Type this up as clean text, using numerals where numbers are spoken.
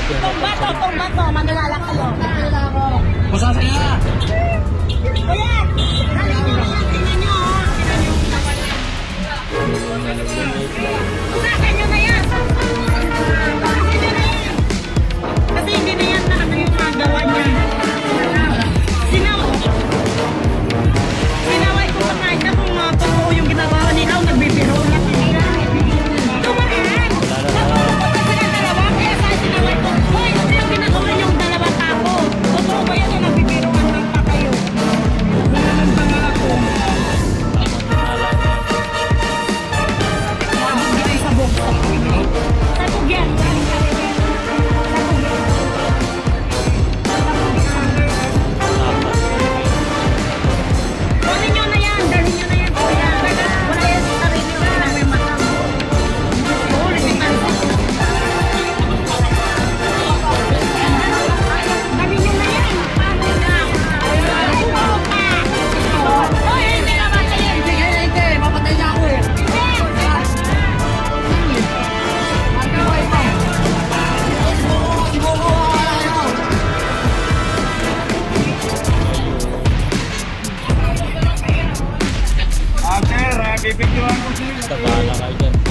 Tumba to, manilala kayo. Pusasa niya! Kuya! Tingnan nyo, ha? Pusasa nyo na yan! Kasi hindi na yan na ano yung magawa niya. Sinaway ko pa kahit na kung totoo yung ginagawa nila, nagbibiro lang nila. Tumaan! Natulog ko pa sila dalawa, kaya sa sinaway ko, hoy, ano yung ginagawa yung dalawa tapo? Totoo ba yan yung nagbibiroan lang pa kayo? Wala nang tanga ako. Sabog yan, sabog. Sabog yan. Dalhin nyo na yan, dalhin nyo na yan. Wala yan sa sarili ko na may mata. Dalhin nyo na yan. Hoy, hindi na ba kayo? Hindi, mapatay niya ako eh. Sir, bibigyan ko sila. Basta bahala kayo dyan.